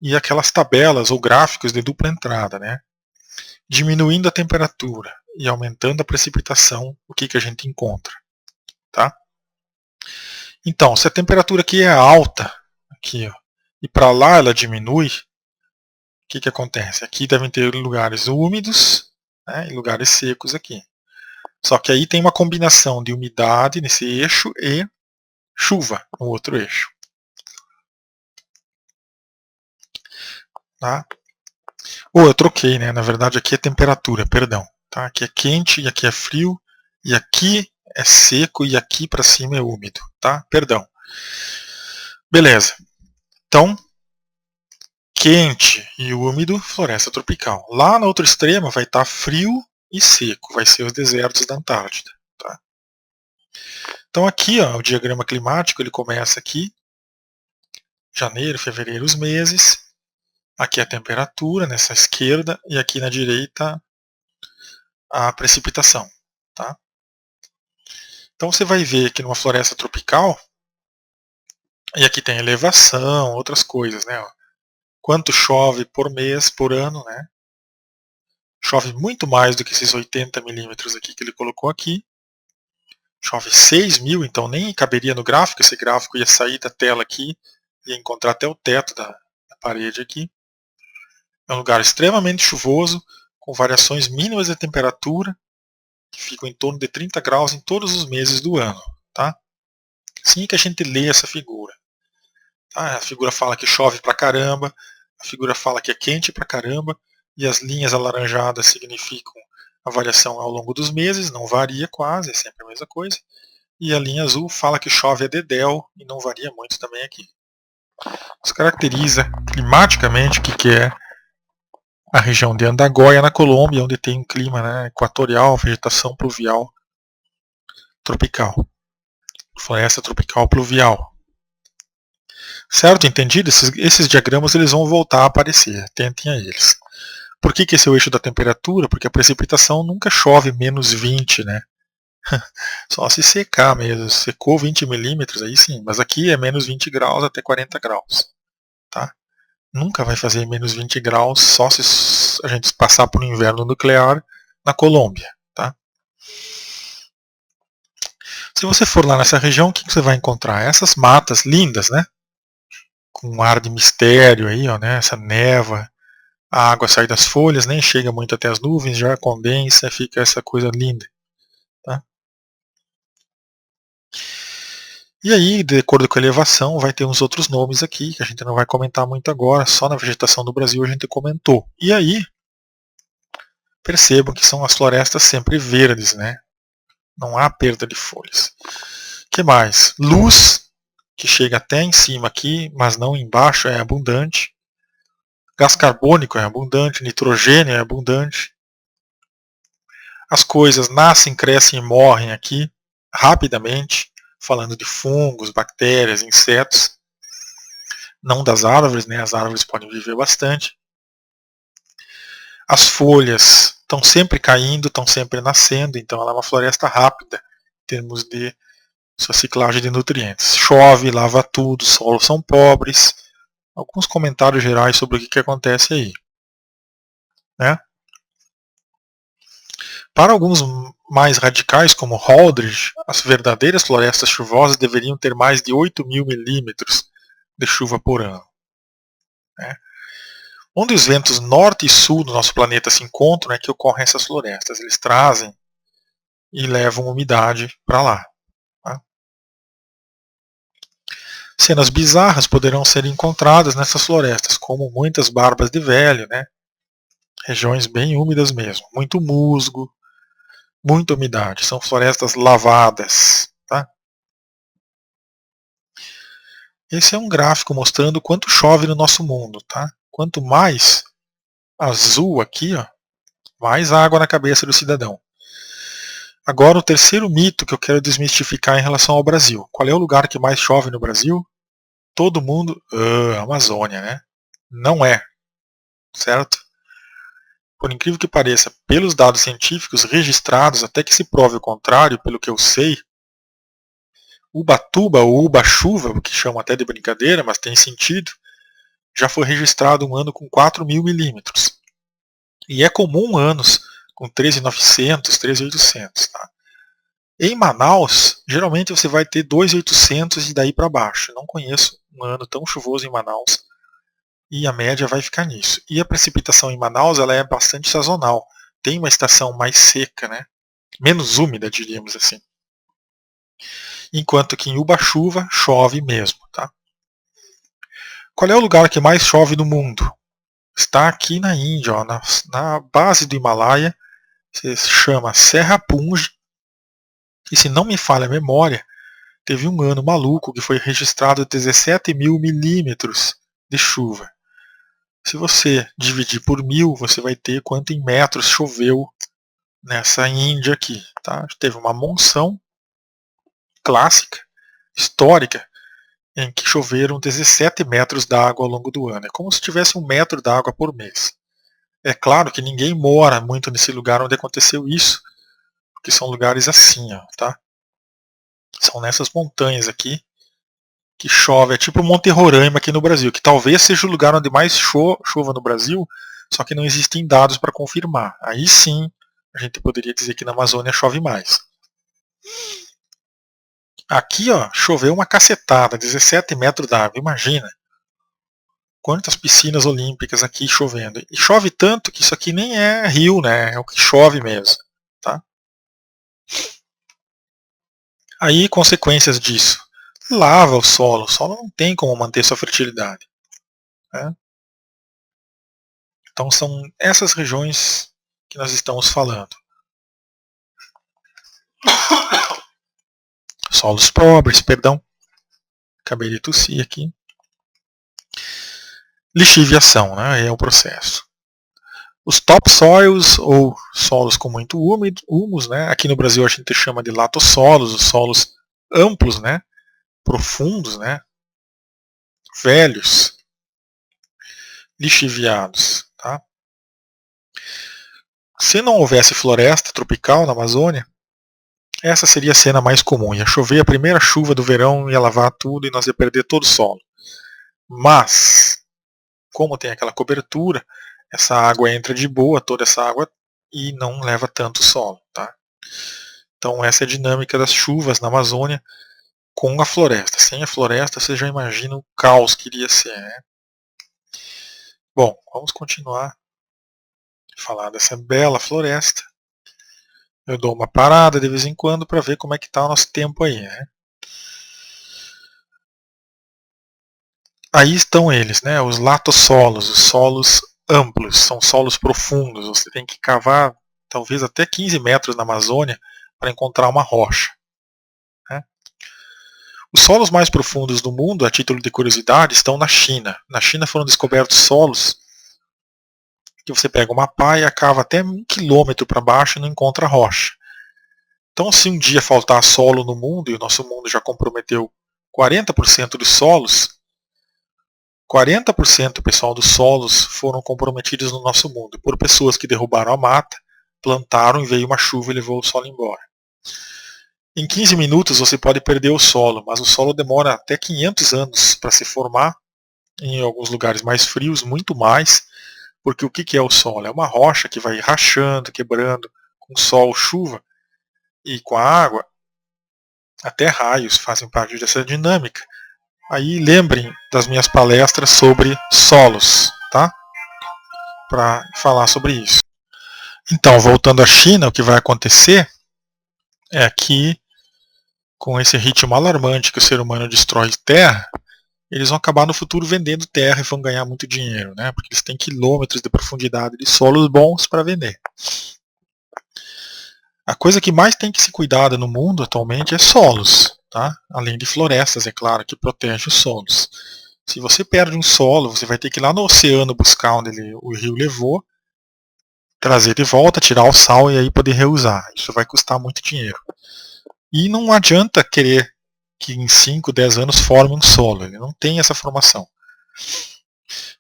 e aquelas tabelas ou gráficos de dupla entrada, né? Diminuindo a temperatura e aumentando a precipitação, o que a gente encontra, tá? Então, se a temperatura aqui é alta, aqui, ó, e para lá ela diminui, o que acontece? Aqui devem ter lugares úmidos, né, e lugares secos aqui. Só que aí tem uma combinação de umidade nesse eixo e chuva no outro eixo. Tá? Ou eu troquei, né? Na verdade aqui é temperatura, perdão. Tá? Aqui é quente e aqui é frio, e aqui é seco e aqui para cima é úmido. Tá? Perdão. Beleza. Então, quente e úmido, floresta tropical. Lá no outro extremo vai estar frio e seco, vai ser os desertos da Antártida. Tá? Então aqui, ó, o diagrama climático ele começa aqui, janeiro, fevereiro, os meses. Aqui a temperatura nessa esquerda e aqui na direita a precipitação. Tá? Então você vai ver que numa floresta tropical, e aqui tem elevação, outras coisas, né? Quanto chove por mês, por ano, né? Chove muito mais do que esses 80 milímetros aqui que ele colocou aqui. Chove 6.000, então nem caberia no gráfico, esse gráfico ia sair da tela aqui, ia encontrar até o teto da parede aqui. É um lugar extremamente chuvoso, com variações mínimas de temperatura, que ficam em torno de 30 graus em todos os meses do ano. Tá? Assim que a gente lê essa figura. Tá? A figura fala que chove pra caramba, a figura fala que é quente pra caramba, e as linhas alaranjadas significam a variação ao longo dos meses, não varia quase, é sempre a mesma coisa. E a linha azul fala que chove a dedéu e não varia muito também aqui. Isso caracteriza climaticamente o que é a região de Andagoia, na Colômbia, onde tem um clima, né, equatorial, vegetação pluvial tropical. Floresta tropical pluvial. Certo? Entendido? Esses diagramas eles vão voltar a aparecer. Atentem a eles. Por que esse é o eixo da temperatura? Porque a precipitação nunca chove menos 20, né? Só se secar mesmo. Secou 20 milímetros, aí sim. Mas aqui é menos 20 graus até 40 graus. Tá? Nunca vai fazer menos 20 graus só se a gente passar por um inverno nuclear na Colômbia. Tá? Se você for lá nessa região, o que você vai encontrar? Essas matas lindas, né? Com um ar de mistério aí, ó, né? Essa névoa. A água sai das folhas, nem chega muito até as nuvens, já condensa, fica essa coisa linda. Tá? E aí, de acordo com a elevação, vai ter uns outros nomes aqui, que a gente não vai comentar muito agora, só na vegetação do Brasil a gente comentou. E aí, percebam que são as florestas sempre verdes, né? Não há perda de folhas. O que mais? Luz, que chega até em cima aqui, mas não embaixo, é abundante. Gás carbônico é abundante, nitrogênio é abundante. As coisas nascem, crescem e morrem aqui, rapidamente, falando de fungos, bactérias, insetos. Não das árvores, né? As árvores podem viver bastante. As folhas estão sempre caindo, estão sempre nascendo, então ela é uma floresta rápida em termos de sua ciclagem de nutrientes. Chove, lava tudo, solos são pobres. Alguns comentários gerais sobre o que acontece aí. Né? Para alguns mais radicais, como Holdridge, as verdadeiras florestas chuvosas deveriam ter mais de 8.000 milímetros de chuva por ano. Né? Onde os ventos norte e sul do nosso planeta se encontram é que ocorrem essas florestas. Eles trazem e levam umidade para lá. Tá? Cenas bizarras poderão ser encontradas nessas florestas, como muitas barbas de velho, né? Regiões bem úmidas mesmo, muito musgo, muita umidade. São florestas lavadas. Tá? Esse é um gráfico mostrando quanto chove no nosso mundo. Tá? Quanto mais azul aqui, ó, mais água na cabeça do cidadão. Agora o terceiro mito que eu quero desmistificar em relação ao Brasil. Qual é o lugar que mais chove no Brasil? Todo mundo... Amazônia, né? Não é. Certo? Por incrível que pareça, pelos dados científicos registrados, até que se prove o contrário, pelo que eu sei, Ubatuba ou Uba-chuva, o que chamam até de brincadeira, mas tem sentido, já foi registrado um ano com 4.000 milímetros. E é comum anos com 13.900, 13.800. Tá? Em Manaus, geralmente você vai ter 2.800 e daí para baixo. Não conheço um ano tão chuvoso em Manaus e a média vai ficar nisso. E a precipitação em Manaus ela é bastante sazonal. Tem uma estação mais seca, né? Menos úmida, diríamos assim. Enquanto que em Uba-chuva chove mesmo. Tá? Qual é o lugar que mais chove no mundo? Está aqui na Índia, ó, na base do Himalaia. Se chama Serra Punj. E se não me falha a memória, teve um ano maluco que foi registrado 17.000 milímetros de chuva. Se você dividir por 1.000, você vai ter quanto em metros choveu nessa Índia aqui. Tá? Teve uma monção clássica, histórica, em que choveram 17 metros d'água ao longo do ano. É como se tivesse 1 metro d'água por mês. É claro que ninguém mora muito nesse lugar onde aconteceu isso, porque são lugares assim, ó, tá? São nessas montanhas aqui que chove, é tipo Monte Roraima aqui no Brasil, que talvez seja o lugar onde mais chova no Brasil, só que não existem dados para confirmar. Aí sim, a gente poderia dizer que na Amazônia chove mais. Aqui, ó, choveu uma cacetada, 17 metros d'água, imagina. Quantas piscinas olímpicas aqui chovendo. E chove tanto que isso aqui nem é rio, né? É o que chove mesmo. Tá? Aí, consequências disso. Lava o solo não tem como manter sua fertilidade. Né? Então são essas regiões que nós estamos falando. Solos pobres, perdão. Acabei de tossir aqui. Lixiviação, né? É o processo. Os topsoils, ou solos com muito humus, né? Aqui no Brasil a gente chama de latossolos, os solos amplos, né? Profundos, né? Velhos, lixiviados. Tá? Se não houvesse floresta tropical na Amazônia, essa seria a cena mais comum. Ia chover a primeira chuva do verão, ia lavar tudo e nós ia perder todo o solo. Mas, como tem aquela cobertura, essa água entra de boa, toda essa água, e não leva tanto solo. Tá? Então essa é a dinâmica das chuvas na Amazônia com a floresta. Sem a floresta, você já imagina o caos que iria ser. Né? Bom, vamos continuar a falar dessa bela floresta. Eu dou uma parada de vez em quando para ver como é que está o nosso tempo aí. Né? Aí estão eles, né? Os latossolos, os solos amplos, são solos profundos. Você tem que cavar talvez até 15 metros na Amazônia para encontrar uma rocha. Né? Os solos mais profundos do mundo, a título de curiosidade, estão na China. Na China foram descobertos solos que você pega uma pá e cava até 1 quilômetro para baixo e não encontra rocha. Então, se um dia faltar solo no mundo, e o nosso mundo já comprometeu 40% dos solos, 40% pessoal dos solos foram comprometidos no nosso mundo por pessoas que derrubaram a mata, plantaram e veio uma chuva e levou o solo embora. Em 15 minutos você pode perder o solo, mas o solo demora até 500 anos para se formar, em alguns lugares mais frios, muito mais, porque o que é o solo? É uma rocha que vai rachando, quebrando, com sol, chuva e com a água, até raios fazem parte dessa dinâmica. Aí lembrem das minhas palestras sobre solos, tá? para falar sobre isso. Então, voltando à China, o que vai acontecer é que, com esse ritmo alarmante que o ser humano destrói terra, eles vão acabar no futuro vendendo terra e vão ganhar muito dinheiro, né? Porque eles têm quilômetros de profundidade de solos bons para vender. A coisa que mais tem que se cuidar no mundo atualmente é solos, tá? Além de florestas, é claro, que protegem os solos. Se você perde um solo, você vai ter que ir lá no oceano buscar onde o rio levou, trazer de volta, tirar o sal e aí poder reusar. Isso vai custar muito dinheiro. E não adianta querer que em 5, 10 anos forme um solo, ele não tem essa formação.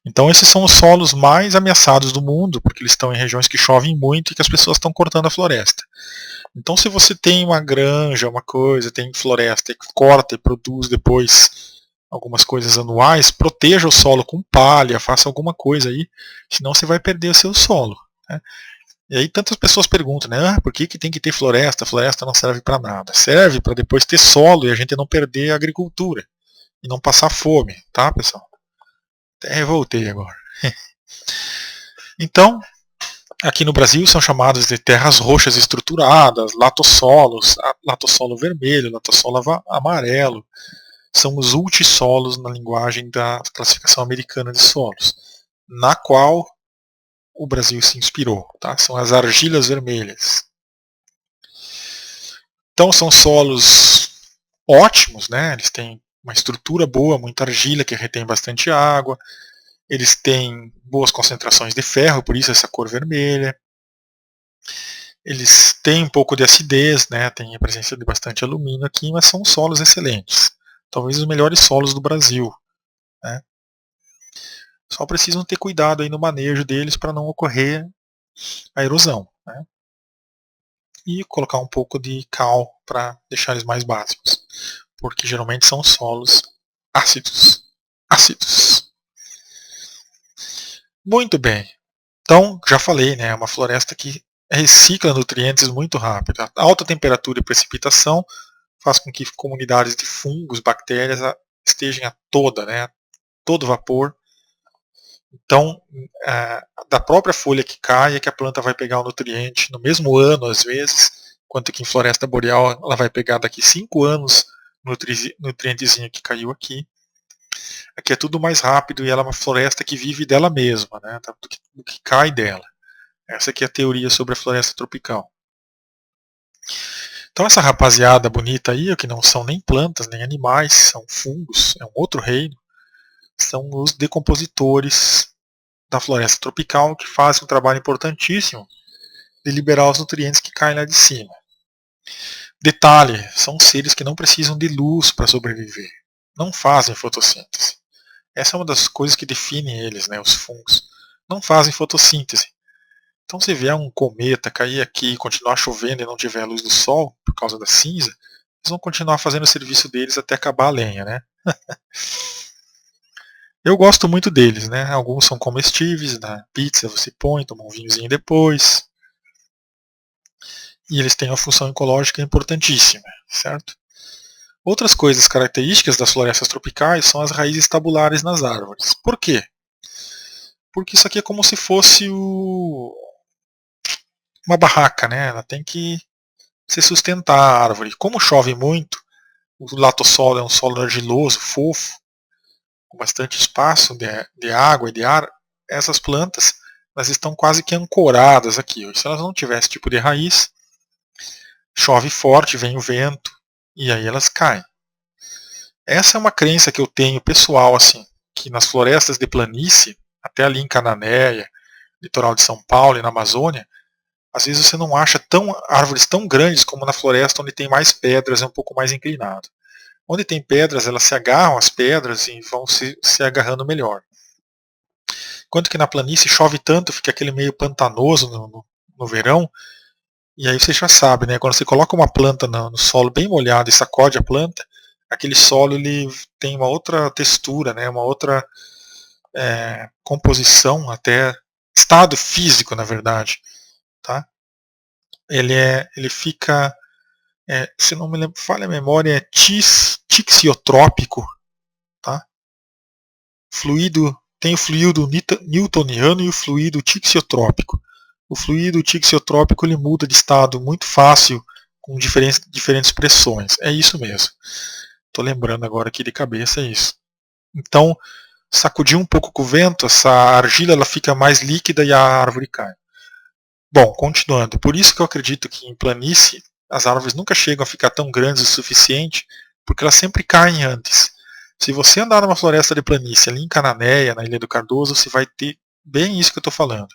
Então esses são os solos mais ameaçados do mundo, porque eles estão em regiões que chovem muito e que as pessoas estão cortando a floresta. Então se você tem uma granja, uma coisa, tem floresta e corta e produz depois algumas coisas anuais, proteja o solo com palha, faça alguma coisa aí, senão você vai perder o seu solo. Né? E aí tantas pessoas perguntam, né? Por que tem que ter floresta? A floresta não serve para nada. Serve para depois ter solo e a gente não perder a agricultura e não passar fome, tá, pessoal? Até revoltei agora. Então, aqui no Brasil são chamados de terras roxas estruturadas, latossolos, latossolo vermelho, latossolo amarelo. São os ultissolos na linguagem da classificação americana de solos, na qual o Brasil se inspirou. Tá? São as argilas vermelhas. Então são solos ótimos, né? Eles têm uma estrutura boa, muita argila que retém bastante água. Eles têm boas concentrações de ferro, por isso essa cor vermelha. Eles têm um pouco de acidez, né? Tem a presença de bastante alumínio aqui, mas são solos excelentes. Talvez os melhores solos do Brasil. Né? Só precisam ter cuidado aí no manejo deles para não ocorrer a erosão. Né? E colocar um pouco de cal para deixar eles mais básicos. Porque geralmente são solos ácidos. Ácidos. Muito bem. Então, já falei, né? É uma floresta que recicla nutrientes muito rápido. A alta temperatura e precipitação faz com que comunidades de fungos, bactérias estejam a toda, né? Todo vapor. Então, da própria folha que cai é que a planta vai pegar o nutriente no mesmo ano, às vezes, enquanto que em floresta boreal ela vai pegar daqui 5 anos o nutrientezinho que caiu aqui. Aqui é tudo mais rápido e ela é uma floresta que vive dela mesma, né? Do que cai dela. Essa aqui é a teoria sobre a floresta tropical. Então essa rapaziada bonita aí, que não são nem plantas, nem animais, são fungos, é um outro reino, são os decompositores da floresta tropical que fazem um trabalho importantíssimo de liberar os nutrientes que caem lá de cima. Detalhe, são seres que não precisam de luz para sobreviver, não fazem fotossíntese. Essa é uma das coisas que define eles, né, os fungos. Não fazem fotossíntese. Então se vier um cometa cair aqui e continuar chovendo e não tiver a luz do sol, por causa da cinza, eles vão continuar fazendo o serviço deles até acabar a lenha, né? Eu gosto muito deles, né? Alguns são comestíveis, na pizza você põe, toma um vinhozinho depois. E eles têm uma função ecológica importantíssima, certo? Outras coisas características das florestas tropicais são as raízes tabulares nas árvores. Por quê? Porque isso aqui é como se fosse uma barraca, né? Ela tem que se sustentar a árvore. Como chove muito, o latossolo é um solo argiloso, fofo, com bastante espaço de água e de ar. Essas plantas elas estão quase que ancoradas aqui. Se elas não tivessem esse tipo de raiz, chove forte, vem o vento e aí elas caem. Essa é uma crença que eu tenho pessoal, assim, que nas florestas de planície, até ali em Cananéia, litoral de São Paulo e na Amazônia, às vezes você não acha árvores tão grandes como na floresta onde tem mais pedras, é um pouco mais inclinado. Onde tem pedras, elas se agarram às pedras e vão se agarrando melhor. Enquanto que na planície chove tanto, fica aquele meio pantanoso no verão, e aí você já sabe, né? Quando você coloca uma planta no solo bem molhado e sacode a planta, aquele solo ele tem uma outra textura, né? Uma outra composição, até estado físico, na verdade. Tá? Ele fica, se não me lembro, falha a memória, é tixiotrópico, tá? Fluido tem o fluido newtoniano e o fluido tixiotrópico. O fluido tixiotrópico ele muda de estado muito fácil com diferentes pressões. É isso mesmo. Estou lembrando agora aqui de cabeça, é isso. Então, sacudir um pouco com o vento, essa argila ela fica mais líquida e a árvore cai. Bom, continuando. Por isso que eu acredito que em planície as árvores nunca chegam a ficar tão grandes o suficiente, porque elas sempre caem antes. Se você andar numa floresta de planície ali em Cananéia, na Ilha do Cardoso, você vai ter bem isso que eu estou falando.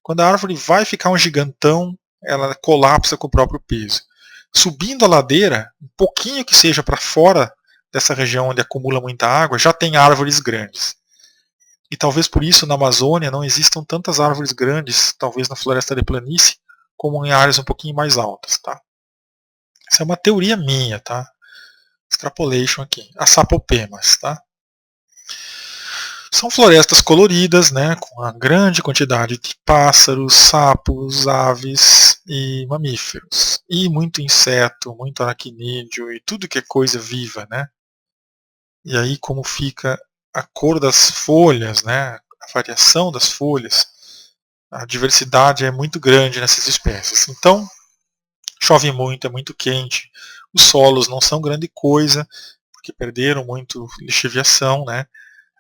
Quando a árvore vai ficar um gigantão, ela colapsa com o próprio peso. Subindo a ladeira, um pouquinho que seja para fora dessa região onde acumula muita água, já tem árvores grandes. E talvez por isso na Amazônia não existam tantas árvores grandes, talvez na floresta de planície, como em áreas um pouquinho mais altas. Tá? Essa é uma teoria minha, tá? Extrapolation aqui. As sapopemas, tá? São florestas coloridas, né, com uma grande quantidade de pássaros, sapos, aves e mamíferos. E muito inseto, muito aracnídeo e tudo que é coisa viva, né? E aí como fica a cor das folhas, né, a variação das folhas, a diversidade é muito grande nessas espécies. Então, chove muito, é muito quente, os solos não são grande coisa, porque perderam muito lixiviação, né?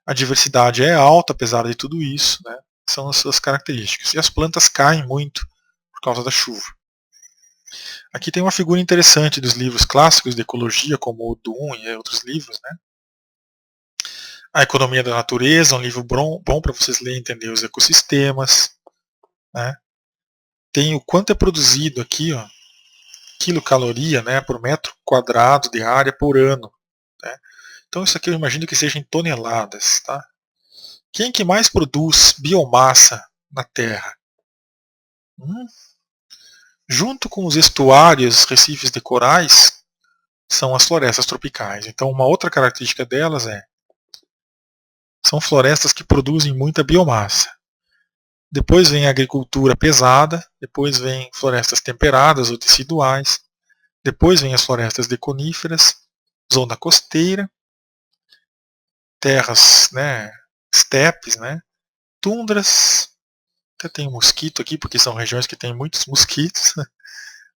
A diversidade é alta, apesar de tudo isso, né? São as suas características. E as plantas caem muito por causa da chuva. Aqui tem uma figura interessante dos livros clássicos de ecologia, como o Dum e outros livros, né? A Economia da Natureza, um livro bom para vocês lerem e entender os ecossistemas, né? Tem o quanto é produzido aqui, ó, quilocaloria, né, por metro quadrado de área por ano, né? Então isso aqui eu imagino que seja em toneladas, tá? Quem que mais produz biomassa na Terra? Junto com os estuários, recifes de corais, são as florestas tropicais. Então uma outra característica delas são florestas que produzem muita biomassa. Depois vem a agricultura pesada, depois vem florestas temperadas ou teciduais, depois vem as florestas de coníferas, zona costeira, terras, né, estepes, né, tundras, até tem um mosquito aqui, porque são regiões que tem muitos mosquitos,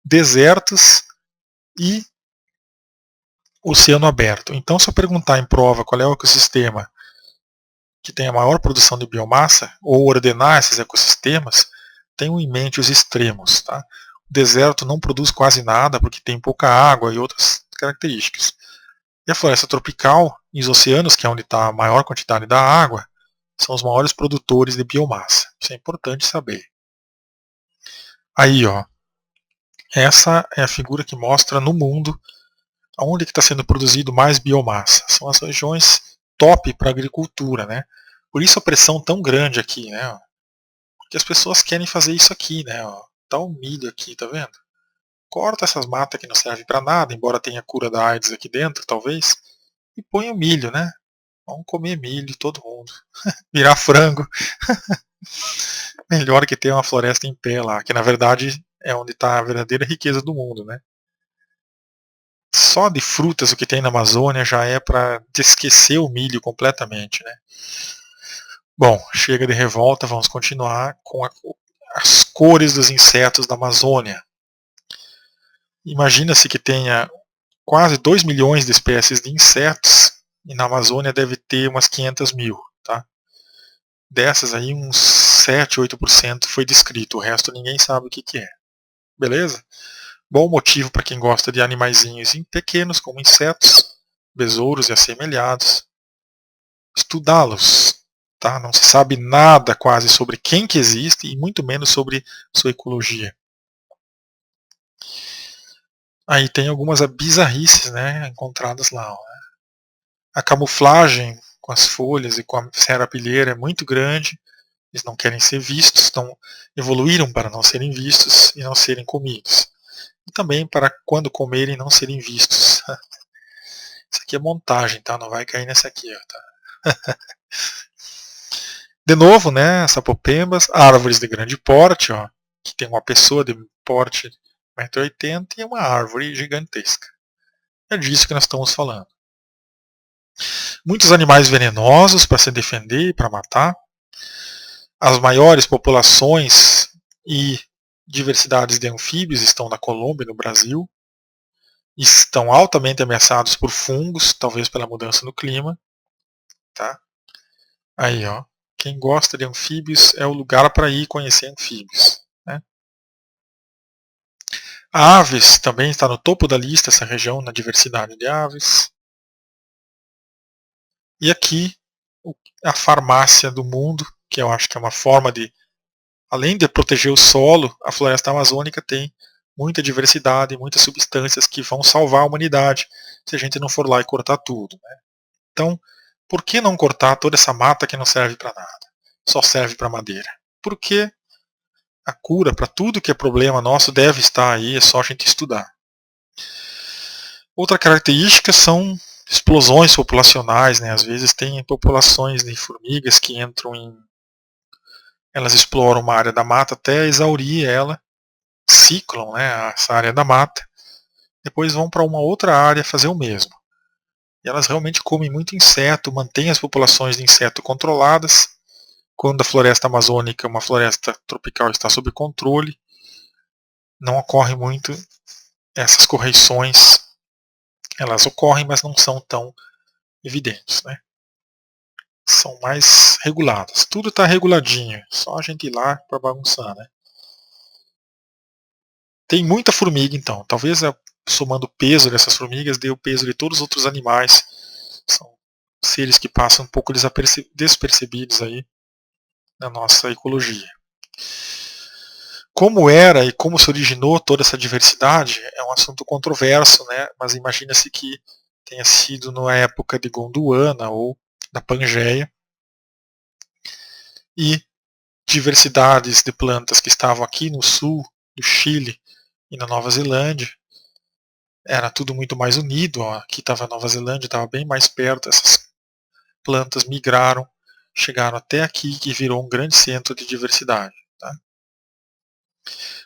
desertos e oceano aberto. Então, se eu perguntar em prova qual é o ecossistema que tem a maior produção de biomassa, ou ordenar esses ecossistemas, tenham em mente os extremos. Tá? O deserto não produz quase nada, porque tem pouca água e outras características. E a floresta tropical, e os oceanos, que é onde está a maior quantidade da água, são os maiores produtores de biomassa. Isso é importante saber. Aí, ó, essa é a figura que mostra no mundo onde está sendo produzido mais biomassa. São as regiões top para a agricultura, né? Por isso a pressão tão grande aqui, né? Porque as pessoas querem fazer isso aqui, né? Tá o milho aqui, tá vendo? Corta essas matas que não servem para nada, embora tenha cura da AIDS aqui dentro, talvez, e põe o milho, né? Vamos comer milho, todo mundo. Virar frango. Melhor que ter uma floresta em pé lá, que na verdade é onde está a verdadeira riqueza do mundo, né? Só de frutas o que tem na Amazônia já é para esquecer o milho completamente, né? Bom, chega de revolta, vamos continuar com as cores dos insetos da Amazônia. Imagina-se que tenha quase 2 milhões de espécies de insetos e na Amazônia deve ter umas 500 mil. Tá? Dessas aí, uns 7, 8% foi descrito, o resto ninguém sabe o que é. Beleza? Bom motivo para quem gosta de animaizinhos pequenos, como insetos, besouros e assemelhados, estudá-los. Tá? Não se sabe nada quase sobre quem que existe e muito menos sobre sua ecologia. Aí tem algumas bizarrices, né, encontradas lá. Ó. A camuflagem com as folhas e com a serapilheira é muito grande. Eles não querem ser vistos, então evoluíram para não serem vistos e não serem comidos. E também para quando comerem não serem vistos. Isso aqui é montagem, tá? Não vai cair nessa aqui, ó, tá? De novo, né, sapopembas, árvores de grande porte, ó, que tem uma pessoa de porte 1,80 m e uma árvore gigantesca. É disso que nós estamos falando. Muitos animais venenosos para se defender e para matar. As maiores populações e diversidades de anfíbios estão na Colômbia e no Brasil. Estão altamente ameaçados por fungos, talvez pela mudança no clima. Tá? Aí, ó. Quem gosta de anfíbios é o lugar para ir conhecer anfíbios. Né? Aves também está no topo da lista, essa região, na diversidade de aves. E aqui, a farmácia do mundo, que eu acho que é uma forma de, além de proteger o solo, a floresta amazônica tem muita diversidade, muitas substâncias que vão salvar a humanidade se a gente não for lá e cortar tudo. Né? Então, por que não cortar toda essa mata que não serve para nada? Só serve para madeira. Porque a cura para tudo que é problema nosso deve estar aí, é só a gente estudar. Outra característica são explosões populacionais, né? Às vezes tem populações de formigas que entram em... Elas exploram uma área da mata até exaurir ela, ciclam, né, essa área da mata, depois vão para uma outra área fazer o mesmo. E elas realmente comem muito inseto, mantêm as populações de inseto controladas. Quando a floresta amazônica, uma floresta tropical, está sob controle, não ocorre muito essas correições. Elas ocorrem, mas não são tão evidentes. Né? São mais reguladas. Tudo está reguladinho, só a gente ir lá para bagunçar. Né? Tem muita formiga, então. Talvez somando o peso dessas formigas dê o peso de todos os outros animais. São seres que passam um pouco despercebidos aí na nossa ecologia. Como era e como se originou toda essa diversidade é um assunto controverso, né? Mas imagina-se que tenha sido na época de Gondwana ou da Pangeia. E diversidades de plantas que estavam aqui no sul do Chile e na Nova Zelândia. Era tudo muito mais unido. Ó. Aqui estava a Nova Zelândia, estava bem mais perto. Essas plantas migraram, chegaram até aqui, que virou um grande centro de diversidade. Tá?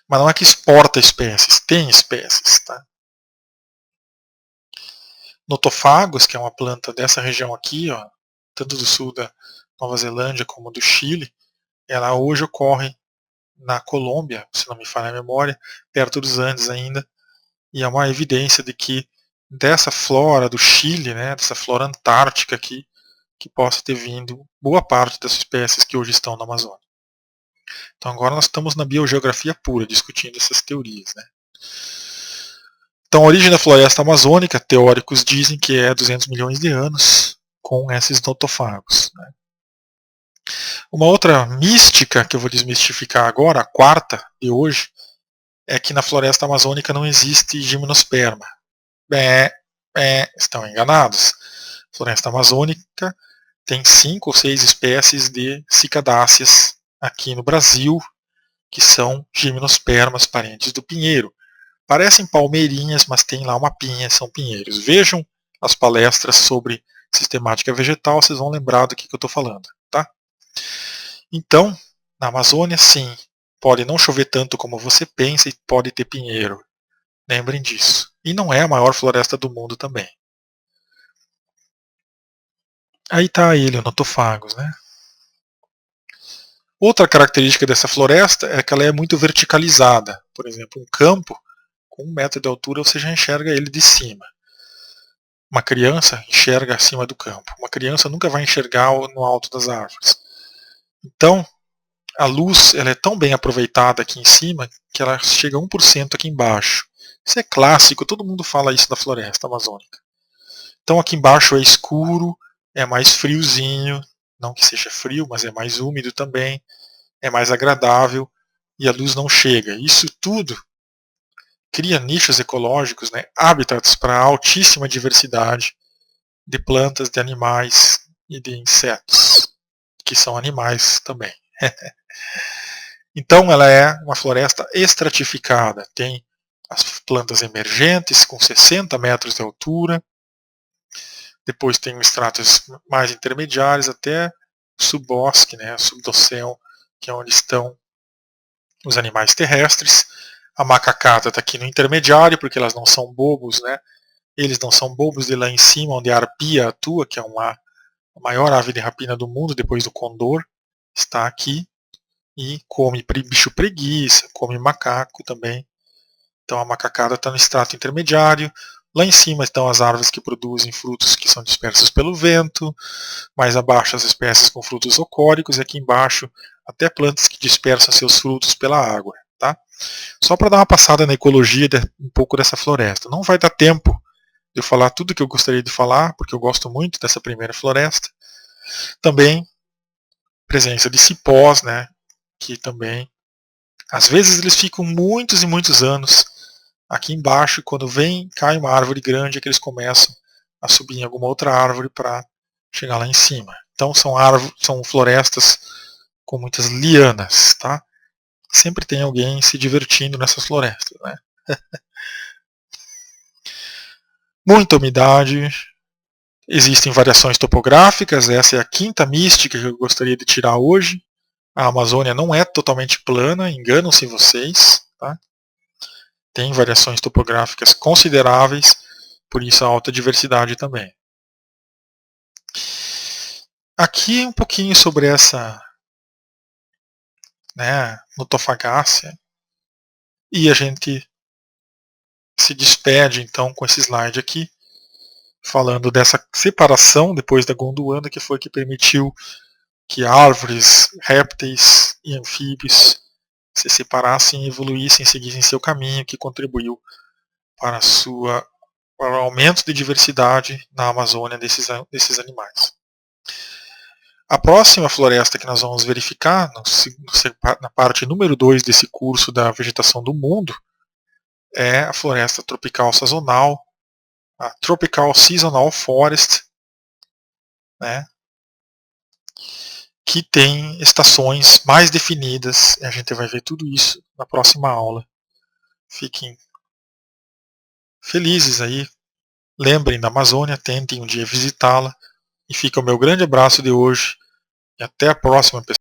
Mas não é que exporta espécies, tem espécies. Tá? Notofagos, que é uma planta dessa região aqui, ó, tanto do sul da Nova Zelândia como do Chile, ela hoje ocorre na Colômbia, se não me falha a memória, perto dos Andes ainda, e é uma evidência de que dessa flora do Chile, né, dessa flora antártica aqui, que possa ter vindo boa parte das espécies que hoje estão na Amazônia. Então agora nós estamos na biogeografia pura, discutindo essas teorias. Né? Então a origem da floresta amazônica, teóricos dizem que é 200 milhões de anos, com esses notofagos. Né? Uma outra mística que eu vou desmistificar agora, a quarta de hoje, é que na floresta amazônica não existe gimnosperma. Estão enganados. A floresta amazônica tem 5 ou 6 espécies de cicadáceas aqui no Brasil, que são gimnospermas, parentes do pinheiro. Parecem palmeirinhas, mas tem lá uma pinha, são pinheiros. Vejam as palestras sobre sistemática vegetal, vocês vão lembrar do que eu estou falando. Tá? Então, na Amazônia, sim, pode não chover tanto como você pensa e pode ter pinheiro. Lembrem disso. E não é a maior floresta do mundo também. Aí está ele, o notofagos. Né? Outra característica dessa floresta é que ela é muito verticalizada. Por exemplo, um campo com 1 metro de altura você já enxerga ele de cima. Uma criança enxerga acima do campo. Uma criança nunca vai enxergar no alto das árvores. Então, a luz ela é tão bem aproveitada aqui em cima que ela chega a 1% aqui embaixo. Isso é clássico, todo mundo fala isso da floresta amazônica. Então aqui embaixo é escuro, é mais friozinho, não que seja frio, mas é mais úmido também, é mais agradável e a luz não chega. Isso tudo cria nichos ecológicos, né, hábitats para altíssima diversidade de plantas, de animais e de insetos, que são animais também. Então ela é uma floresta estratificada, tem as plantas emergentes com 60 metros de altura, depois tem estratos mais intermediários até subbosque, né, subdossel, que é onde estão os animais terrestres. A macacata está aqui no intermediário, porque elas não são bobos, né? Eles não são bobos, de lá em cima, onde a arpia atua, que é a maior ave de rapina do mundo, depois do condor, está aqui e come bicho preguiça, come macaco também. Então a macacada está no estrato intermediário. Lá em cima estão as árvores que produzem frutos que são dispersos pelo vento, mais abaixo as espécies com frutos ocóricos, e aqui embaixo até plantas que dispersam seus frutos pela água. Tá? Só para dar uma passada na ecologia um pouco dessa floresta. Não vai dar tempo de eu falar tudo que eu gostaria de falar, porque eu gosto muito dessa primeira floresta. Também presença de cipós, né, que também, às vezes eles ficam muitos e muitos anos aqui embaixo, e quando cai uma árvore grande é que eles começam a subir em alguma outra árvore para chegar lá em cima. Então são florestas com muitas lianas, tá? Sempre tem alguém se divertindo nessas florestas, né? Muita umidade, existem variações topográficas, essa é a quinta mística que eu gostaria de tirar hoje. A Amazônia não é totalmente plana, enganam-se vocês, tá? Tem variações topográficas consideráveis, por isso a alta diversidade também. Aqui um pouquinho sobre essa, né, Notofagácea, e a gente se despede então com esse slide aqui, falando dessa separação depois da Gondwana, que foi que permitiu que árvores, répteis e anfíbios se separassem, evoluíssem, seguissem seu caminho, que contribuiu para o aumento de diversidade na Amazônia desses animais. A próxima floresta que nós vamos verificar, na parte número 2 desse curso da vegetação do mundo, é a floresta tropical sazonal, a Tropical Seasonal Forest, né, que tem estações mais definidas. A gente vai ver tudo isso na próxima aula. Fiquem felizes aí, lembrem da Amazônia, tentem um dia visitá-la, e fica o meu grande abraço de hoje, e até a próxima, pessoal.